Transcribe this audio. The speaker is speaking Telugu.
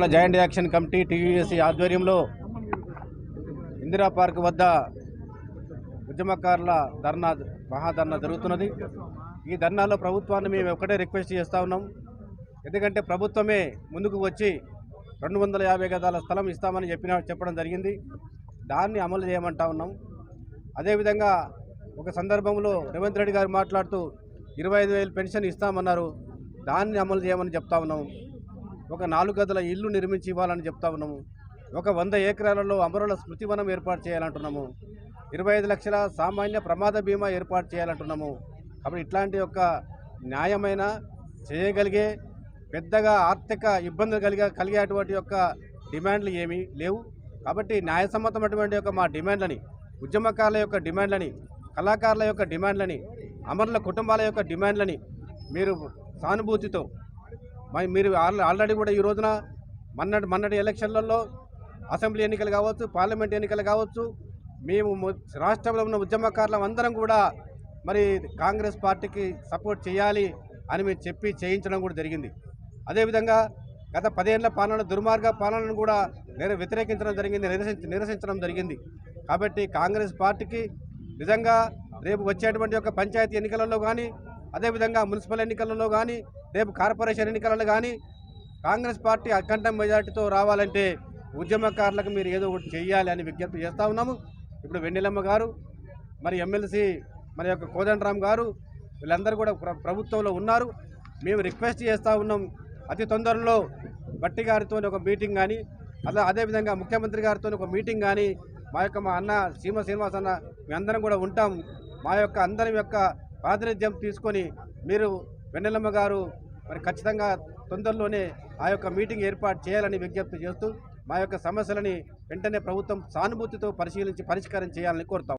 జాయింట్ యాక్షన్ కమిటీ టీయూఎస్సీ ఆధ్వర్యంలో ఇందిరా పార్క్ వద్ద ఉద్యమకారుల మహాధర్నా జరుగుతున్నది। ఈ ధర్నాలో ప్రభుత్వాన్ని మేము ఒకటే రిక్వెస్ట్ చేస్తూ ఉన్నాం। ఎందుకంటే ప్రభుత్వమే ముందుకు వచ్చి 250 గజాల స్థలం ఇస్తామని చెప్పడం జరిగింది। దాన్ని అమలు చేయమంటా ఉన్నాం। అదేవిధంగా ఒక సందర్భంలో రేవంత్ రెడ్డి గారు మాట్లాడుతూ 25,000 పెన్షన్ ఇస్తామన్నారు, దాన్ని అమలు చేయమని చెప్తా ఉన్నాం। ఒక 4 గదుల ఇల్లు నిర్మించి ఇవ్వాలని చెప్తా ఉన్నాము। ఒక 100 ఎకరాలలో అమరుల స్మృతివనం ఏర్పాటు చేయాలంటున్నాము। 25 లక్షల సామాన్య ప్రమాద బీమా ఏర్పాటు చేయాలంటున్నాము। కాబట్టి ఇట్లాంటి ఒక న్యాయమైన చేయగలిగే పెద్దగా ఆర్థిక ఇబ్బందులు కలిగేటువంటి యొక్క డిమాండ్లు ఏమీ లేవు। కాబట్టి న్యాయసమ్మతమైనటువంటి యొక్క మా డిమాండ్లని, ఉద్యమకారుల యొక్క డిమాండ్లని, కళాకారుల యొక్క డిమాండ్లని, అమరుల కుటుంబాల యొక్క డిమాండ్లని మీరు సానుభూతితో మీరు ఆల్రెడీ కూడా ఈ రోజున మొన్నటి ఎలక్షన్లలో అసెంబ్లీ ఎన్నికలు కావచ్చు, పార్లమెంట్ ఎన్నికలు కావచ్చు, మేము రాష్ట్రంలో ఉన్న ఉద్యమకారులం అందరం కూడా మరి కాంగ్రెస్ పార్టీకి సపోర్ట్ చేయాలి అని మేము చెప్పి చేయించడం కూడా జరిగింది। అదేవిధంగా గత 10 ఏళ్ల పాలన, దుర్మార్గ పాలనను కూడా వ్యతిరేకించడం జరిగింది, నిరసించడం జరిగింది। కాబట్టి కాంగ్రెస్ పార్టీకి నిజంగా రేపు వచ్చేటువంటి యొక్క పంచాయతీ ఎన్నికలలో కానీ, అదేవిధంగా మున్సిపల్ ఎన్నికలలో కానీ, రేపు కార్పొరేషన్ ఎన్నికలలో కానీ కాంగ్రెస్ పార్టీ అఖండ మెజార్టీతో రావాలంటే ఉద్యమకారులకు మీరు ఏదో ఒకటి చేయాలి అని విజ్ఞప్తి చేస్తూ ఉన్నాము। ఇప్పుడు వెన్నెలమ్మ గారు, మరి ఎమ్మెల్సీ మన యొక్క కోదండరామ్ గారు, వీళ్ళందరూ కూడా ప్రభుత్వంలో ఉన్నారు। మేము రిక్వెస్ట్ చేస్తూ ఉన్నాం, అతి తొందరలో బట్టి గారితో ఒక మీటింగ్ కానీ, అదేవిధంగా ముఖ్యమంత్రి గారితో ఒక మీటింగ్ కానీ, మా అన్న శ్రీనివాస్ అన్న మేమందరం కూడా ఉంటాం। మా యొక్క అందరి యొక్క ప్రాతినిధ్యం తీసుకొని మీరు వెన్నెలమ్మ గారు మరి ఖచ్చితంగా తొందరలోనే ఆ యొక్క మీటింగ్ ఏర్పాటు చేయాలని విజ్ఞప్తి చేస్తూ మా యొక్క సమస్యలని వెంటనే ప్రభుత్వం సానుభూతితో పరిశీలించి పరిష్కారం చేయాలని కోరుతాం।